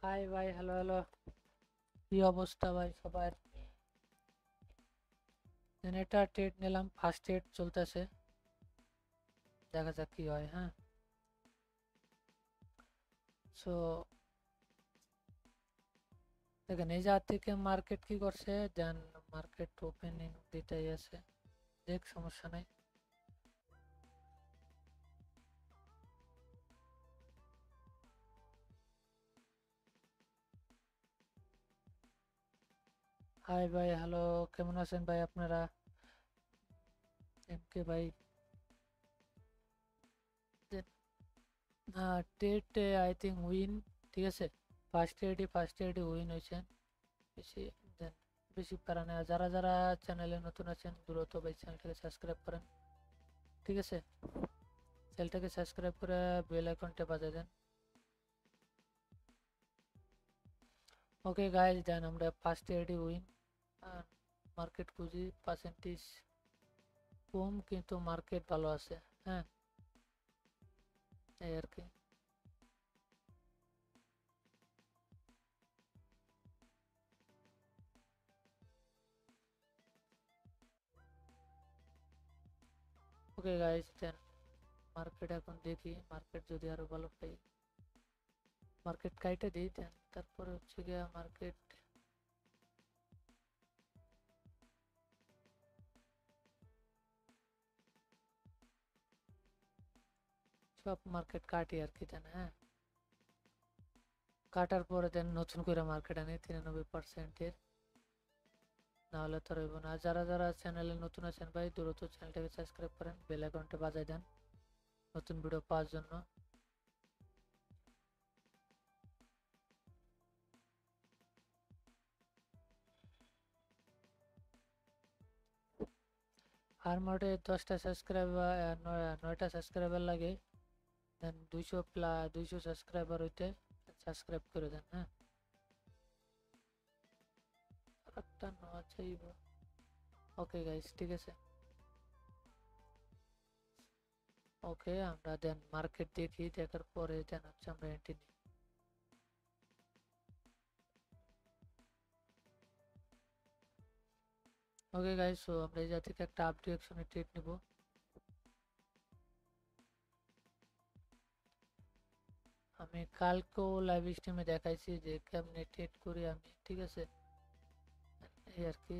High ভাই, hello hello. কি অবস্থা ভাই সবার? এটা ট্রেড নিলাম, ফার্স্ট ট্রেড চলতেছে, দেখা যাক কি হয়। হ্যাঁ, সো দেখেন এই জায়গা থেকে মার্কেট কি করছে, দেন মার্কেট ওপেনিং দিতেই আছে, দেখ সমস্যা নাই। হাই ভাই, হ্যালো, কেমন আছেন ভাই আপনারা? এমকে ভাই, ট্রেড আই থিঙ্ক উইন, ঠিক আছে। ফার্স্ট ট্রেডই উইন হয়েছে, বেশি দেন বেশি প্যারা নেই। আর যারা যারা চ্যানেলে নতুন আছেন দ্রুত ভাই চ্যানেলটাকে সাবস্ক্রাইব করেন, ঠিক আছে। চ্যানেলটাকে সাবস্ক্রাইব করে বেল আইকনটা বাজিয়ে দেন। ওকে গাইজ, দেন আমরা ফার্স্ট ইয়ারই উইন। আর মার্কেট খুঁজি, পার্সেন্টেজ কম কিন্তু মার্কেট ভালো আছে। হ্যাঁ, এই আর কি। ওকে গাইজ, দেন মার্কেট এখন দেখি, মার্কেট যদি আরো ভালো পাই মার্কেট কাইটে দিই, দেন তারপরে হচ্ছে গিয়া মার্কেট সব মার্কেট কাটি আর কি, দেন হ্যাঁ, কাটার পরে দেন নতুন করে মার্কেট আনি 93%-এর, নাহলে তো রইব না। যারা যারা চ্যানেলে নতুন আছেন ভাই দ্রুত চ্যানেলটাকে সাবস্ক্রাইব করেন, বেল আইকনটা বাজায় দেন নতুন ভিডিও পাওয়ার জন্য। আর মোটে 10টা সাবস্ক্রাইবার, 9টা সাবস্ক্রাইবার লাগে, দেন 200 সাবস্ক্রাইবার হইতে সাবস্ক্রাইব করে দেন। হ্যাঁ, একটা নেওয়া চাইব। ওকে গাইস, ঠিক আছে। ওকে, আমরা দেন মার্কেট দেখি, দেখার পরে দেন হচ্ছে আমরা এন্ট্রি নিই। ওকে গাইস, সো আমরা এই জায়গা থেকে একটা আপ ডিরেকশনে ট্রেড নিব। আমি কালকেও লাইভ স্ট্রিমে দেখাইছি যে কেমনে ট্রেড করি আমি, ঠিক আছে। এই আর কি।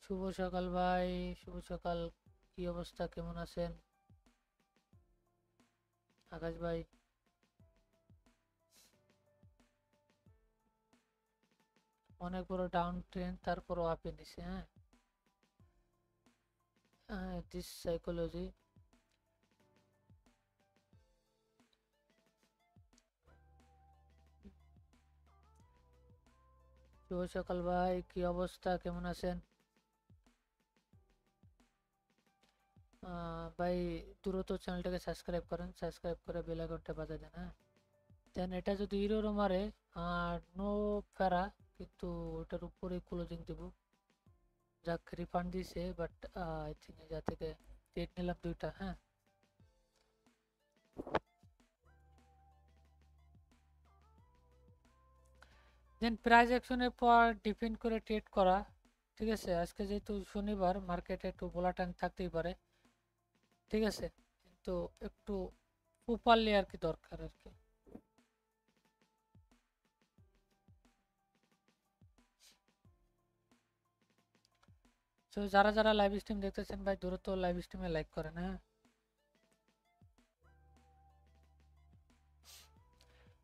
শুভ সকাল ভাই, শুভ সকাল। কি অবস্থা, কেমন আছেন আকাশ ভাই? অনেক বড় ডাউন ট্রেন, তারপরও আপে নিছে। হ্যাঁ, দিস সাইকোলজি। শুভ সকাল ভাই, কি অবস্থা, কেমন আছেন? ভাই দ্রুত চ্যানেলটাকে সাবস্ক্রাইব করেন, সাবস্ক্রাইব করে বেল আইকনটা বাজায় দেন। হ্যাঁ, দেন এটা যদি ইরোরও মারে আর নো প্যারা, কিন্তু ওটার উপরে ক্লোজিং দিব। যাক, রিফান্ড দিছে, বাট আই থিঙ্ক যা থেকে ট্রেড নিলাম দুইটা। হ্যাঁ, দেন প্রাইস অ্যাকশনের পর ডিপেন্ড করে ট্রেড করা, ঠিক আছে। আজকে যেহেতু শনিবার, মার্কেটে একটু ভোলাটাইল থাকতেই পারে, ঠিক আছে, কিন্তু একটু প্রপারলি আর কি দরকার আর কি। তো যারা যারা লাইভ স্ট্রিম দেখতেছেন ভাই দ্রুত লাইভ স্ট্রিমে লাইক করেন। হ্যাঁ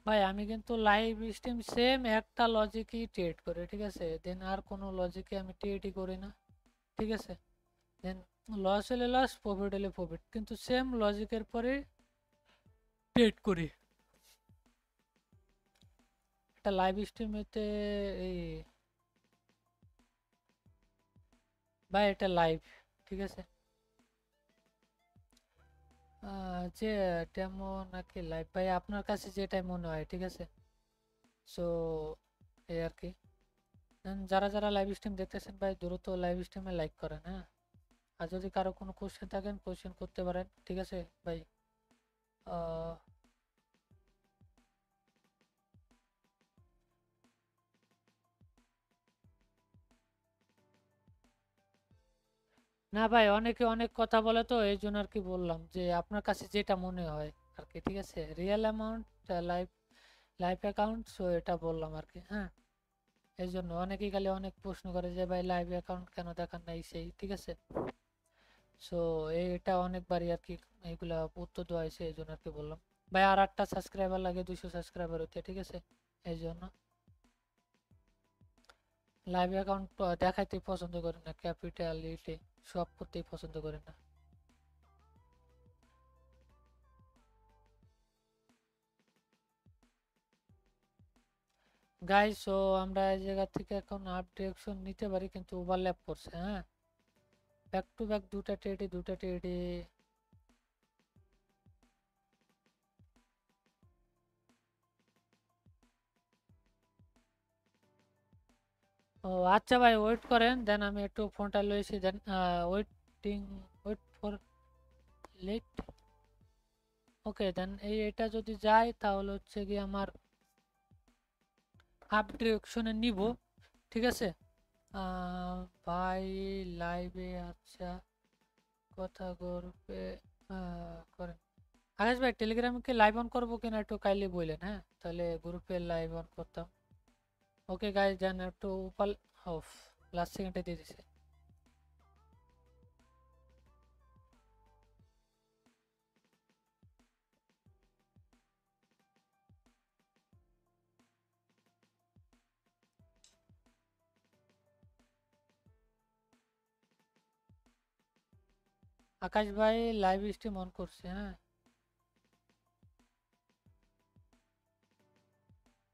ভাই, আমি কিন্তু লাইভ স্ট্রিম সেম একটা লজিকই ট্রেড করি, ঠিক আছে। দেন আর কোনো লজিকে আমি ট্রেডই করি না, ঠিক আছে। দেন লস হলে লস, প্রফিট হলে প্রফিট, কিন্তু সেম লজিকের পরে ট্রেড করি। একটা লাইভ স্ট্রিমেতে এই ভাই, এটা লাইভ, ঠিক আছে। যে ডেমো নাকি লাইভ ভাই, আপনার কাছে যেটাই মনে হয়, ঠিক আছে। সো এই আর কি। যারা যারা লাইভ স্ট্রিম দেখতেছেন ভাই দ্রুত লাইভ স্ট্রিমে লাইক করেন। হ্যাঁ, আর যদি কারো কোনো কোশ্চেন থাকেন কোশ্চেন করতে পারেন, ঠিক আছে ভাই। আহ, না ভাই, অনেকে অনেক কথা বলে, তো এই জন্য আর কি বললাম যে আপনার কাছে যেটা মনে হয় আর কি। ঠিক আছে, real amount, life life account, so এটা বললাম আর কি। হ্যাঁ, এই জন্য অনেকেই খালি অনেক প্রশ্ন করে যে ভাই লাইভ অ্যাকাউন্ট কেন দেখান নাই সেই। ঠিক আছে, সো এটা অনেকবারই আর কি এইগুলা উত্তর দেওয়া হয়েছে, এই জন্য আর কি বললাম। ভাই আর 8টা সাবস্ক্রাইবার লাগে 200 সাবস্ক্রাইবার হতে। ঠিক আছে, এই জন্য লাইভ অ্যাকাউন্ট দেখাইতে পছন্দ করি না, ক্যাপিটাল ইটে সব করতেই পছন্দ করি না। গাইস, সো আমরা এই জায়গা থেকে এখন আপ ডিরেকশন নিতে পারি, কিন্তু ওভারল্যাপ করছে। হ্যাঁ, ব্যাক টু ব্যাক দুটা টেডি। ও আচ্ছা ভাই, ওয়েট করেন, দেন আমি একটু ফোনটা লইছি, দেন ওয়েটিং, ওয়েট ফর লেট। ওকে, দেন এটা যদি যায় তাহলে হচ্ছে কি আমার আপ ডিরেকশনে নিব। ঠিক আছে, ভাই লাইভে আচ্ছা কথা করবে করেন। আকাশ ভাই, টেলিগ্রামে কি লাইভ অন করবো কিনা একটু কাইন্ডলি বললেন, হ্যাঁ, তাহলে গ্রুপে লাইভ অন করতাম। ওকে গাইজ, দেন একটু উপাল অফ লাস্ট সেকেন্ডে দিয়ে দিছে। আকাশ ভাই লাইভ স্ট্রিম অন করছে, হ্যাঁ।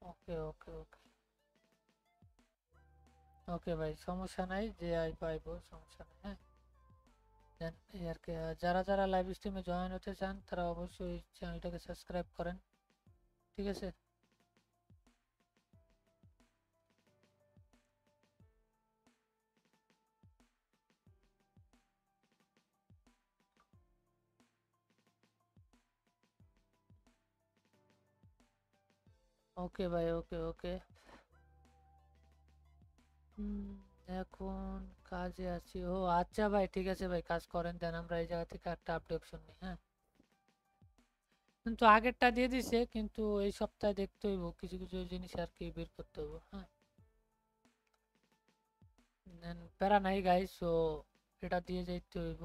ওকে ওকে ওকে ওকে ভাই, সমস্যা নাই, যে আই পাইবো, সমস্যা নাই। হ্যাঁ, দেন এই আর কি, যারা যারা লাইভ স্ট্রিমে জয়েন হতে চান তারা অবশ্যই চ্যানেলটাকে সাবস্ক্রাইব করেন। ঠিক আছে, ওকে ভাই, ওকে ওকে। হুম, এখন কাজে আছি। ও আচ্ছা ভাই, ঠিক আছে ভাই, কাজ করেন, দেন আমরা এই জায়গা থেকে একটা আপডেশন নিই। হ্যাঁ, কিন্তু আগেরটা দিয়ে দিছে, কিন্তু এই সপ্তাহে দেখতে হইব কিছু কিছু জিনিস আর কি বের করতে হইব। হ্যাঁ, প্যারা নাই গাইস, সো এটা দিয়ে যাইতে হইব।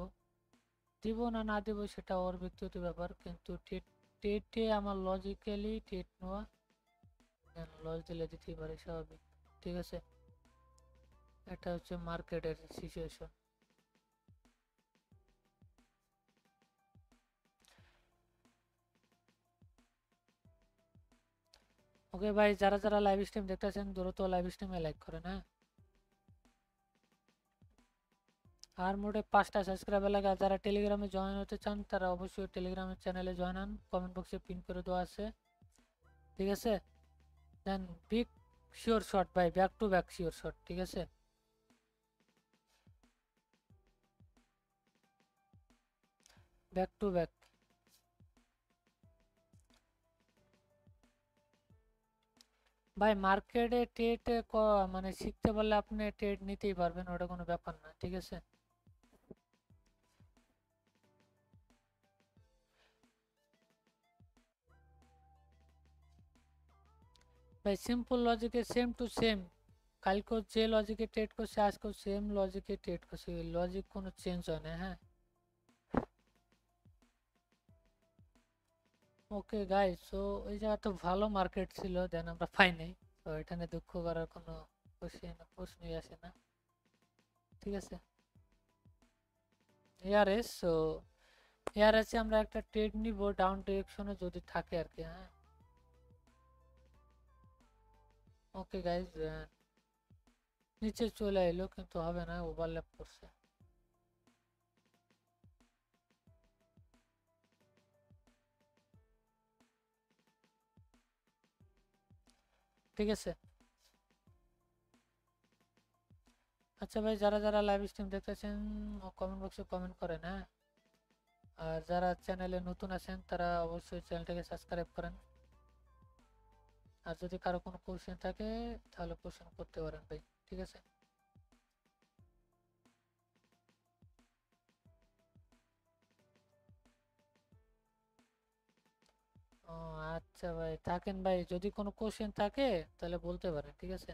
দিব না না দিব সেটা ওর ব্যক্তিগত ব্যাপার, কিন্তু টেটে আমার লজিক্যালি টেট নেওয়া, লজ দিলে দিতেই পারে, স্বাভাবিক। ঠিক আছে, এটা হচ্ছে মার্কেটের সিচুয়েশন। ওকে ভাই, যারা যারা লাইভ স্ট্রিম দেখতেছেন দ্রুত লাইভ স্ট্রিমে লাইক করেন। হ্যাঁ, আর মোটে 5টা সাবস্ক্রাইবার লাগে। আর যারা টেলিগ্রামে জয়েন হতে চান তারা অবশ্যই টেলিগ্রামের চ্যানেলে জয়েন হন, কমেন্ট বক্সে পিন করে দেওয়া আছে। ঠিক আছে, দেন বিগ শিওর শট ভাই, back to back sure shot. ঠিক আছে, ব্যাক টু ব্যাক। ভাই মার্কেটে ট্রেড মানে শিখতে পারলে আপনি ট্রেড নিতেই পারবেন, ওটা কোনো ব্যাপার না। ঠিক আছে ভাই, সিম্পল লজিকে সেম টু সেম, কালকেও যে লজিকে ট্রেড করছে আজকেও সেম লজিকে ট্রেড করছে, লজিক কোনো চেঞ্জ হয় না। হ্যাঁ, ওকে গাইস, সো ওই জায়গা তো ভালো মার্কেট ছিল, দেন আমরা পাই নাই। তো এখানে দুঃখ করার কোনো প্রশ্নই আসে না। ঠিক আছে, এআরএস, সো এআরএস এ আমরা একটা ট্রেড নিব ডাউন ডিরেকশনে যদি থাকে আর কি। হ্যাঁ, ওকে গাইস, নিচে চলে এলো কিন্তু হবে না, ওভারল্যাপ করছে। ঠিক আছে, আচ্ছা ভাই, যারা যারা লাইভ স্ট্রিম দেখতেছেন কমেন্ট বক্সে কমেন্ট করেন। হ্যাঁ, আর যারা চ্যানেলে নতুন আছেন তারা অবশ্যই চ্যানেলটাকে সাবস্ক্রাইব করেন। আর যদি কারো কোনো কোশ্চেন থাকে তাহলে কোশ্চেন করতে পারেন ভাই। ঠিক আছে, ও আচ্ছা ভাই, থাকেন ভাই, যদি কোনো কোশ্চেন থাকে তাহলে বলতে পারেন, ঠিক আছে।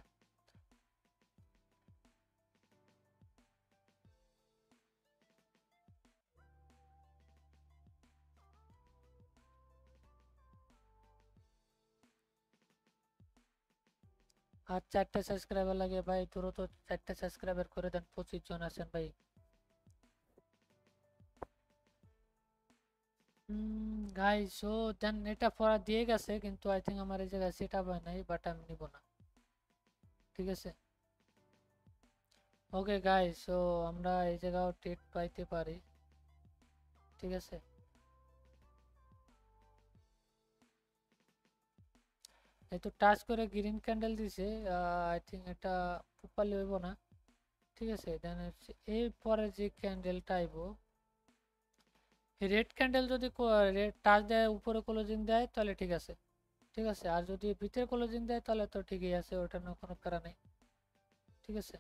আর 4টা সাবস্ক্রাইবার লাগে ভাই, দ্রুত 4টা সাবস্ক্রাইবার করে দেন, 25 জন আছেন ভাই। গাইস, ও দেন এটা পড়া দিয়ে গেছে, কিন্তু আই থিঙ্ক আমার এই জায়গায় সেট আপ হয় নাই, বাট আমি নিব না, ঠিক আছে। ওকে গাইস, সো আমরা এই জায়গাও টেট পাইতে পারি, ঠিক আছে। এই তো টাচ করে গ্রিন ক্যান্ডেল দিছে, আই থিঙ্ক এটা প্রপারলি হইব না, ঠিক আছে। দেন হচ্ছে এই পরে যে ক্যান্ডেলটা আইব, রেড ক্যান্ডেল যদি রেড টাচ দেয় উপরে ক্লোজিং দেয় তাহলে ঠিক আছে, ঠিক আছে। আর যদি ভিতরে ক্লোজিং দেয় তাহলে তো ঠিকই আছে, ওটা না কোনো প্যারা নেই, ঠিক আছে।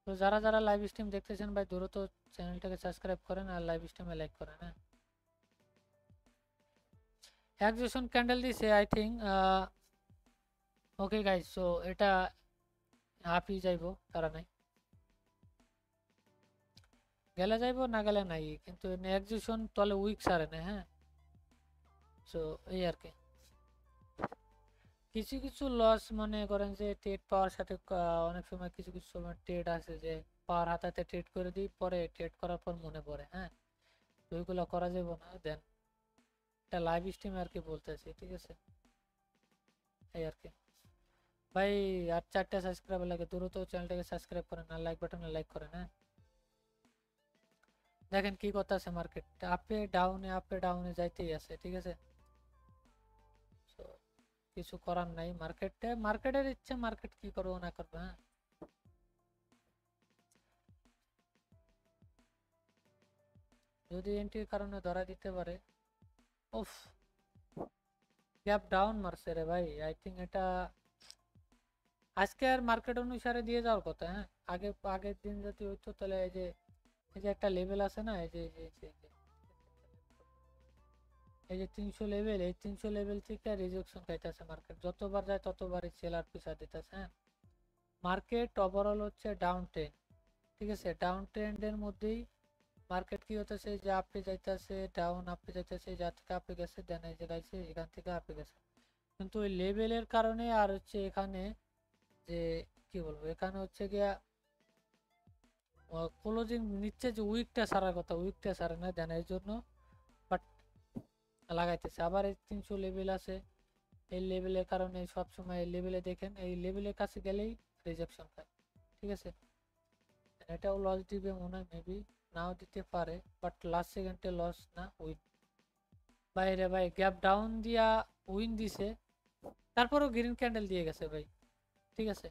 তো যারা যারা লাইভ স্ট্রিম দেখতেছেন ভাই, দ্রুত চ্যানেলটাকে সাবস্ক্রাইব করেন আর লাইভ স্ট্রিমে লাইক করেন, হ্যাঁ। একজোশন ক্যান্ডেল দিছে I think. Okay guys, so এটা হাফই যাইবো, তারা নাই, গেলে যাইবো না গেলে নাই, কিন্তু একজোশন তলে উইক সারে না, হ্যাঁ। সো এই আর কি, কিছু কিছু লস মনে করেন যে ট্রেড পাওয়ার সাথে অনেক সময় কিছু কিছু সময় ট্রেড আছে যে পাওয়ার হাতাতে ট্রেড করে দিই, পরে ট্রেড করার পর মনে পড়ে, হ্যাঁ। তো ওইগুলো করা যাবে না। দেন এটা লাইভ স্ট্রিম আর কি বলতেছি, ঠিক আছে। এই আর কি ভাই, আর 4টা সাবস্ক্রাইবার লাগে, দ্রুত চ্যানেলটাকে সাবস্ক্রাইব করেন আর লাইক বাটনে লাইক করেন, হ্যাঁ। দেখেন কি কথা আছে, মার্কেট আপে ডাউনে যাইতেই আছে, ঠিক আছে। So, কিছু করার নাই, মার্কেটের ইচ্ছে, মার্কেট কি করবো না করবো, হ্যাঁ। যদি এন্ট্রির কারণে ধরা দিতে পারে। উফ, গ্যাপ ডাউন মারছে রে ভাই, আই থিঙ্ক এটা আজকে আর মার্কেট অনুসারে দিয়ে যাওয়ার কথা, হ্যাঁ। আগের দিন যদি হইতো তাহলে এই যে একটা লেভেল আছে না, এই যে 300 লেভেল, এই 300 লেভেল থেকে রিজেকশন খাইতেছে মার্কেট, যতবার যায় ততবারই সেলার পিছা দিতেছে, হ্যাঁ। মার্কেট ওভারঅল হচ্ছে ডাউন ট্রেন্ড, ঠিক আছে। ডাউন ট্রেন্ডের মধ্যেই মার্কেট কি হতেছে, যে আপে যাইতেছে, ডাউন আপে যাইতেছে, যা থেকে আপে গেছে, দেন এই যে গাইছে এখান থেকে আপে গেছে, কিন্তু ওই লেভেলের কারণে আর হচ্ছে এখানে যে কি বলবো, এখানে হচ্ছে গিয়া ক্লোজিং নিচ্ছে, যে উইকটা সারার কথা, উইকটা সারে না, দেন এই জন্য বাট লাগাইতেছে। আবার এই 300 লেভেল আছে, এই লেভেলের কারণে সবসময় এই লেভেলে দেখেন, এই লেভেলের কাছে গেলেই রিজেকশন খায়, ঠিক আছে। এটাও লস দিবে মনে হয়, মেবি নাও দিতে পারে, বাট লাস্ট সেকেন্ডে লস না উইন। বাইরে ভাই গ্যাপ ডাউন দিয়া উইন দিছে, তারপরও গ্রিন ক্যান্ডেল দিয়ে গেছে ভাই, ঠিক আছে।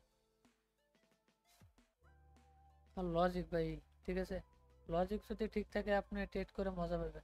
লজিক ভাই, ঠিক আছে, লজিক যদি ঠিক থাকে আপনি ট্রেড করে মজা পাবেন।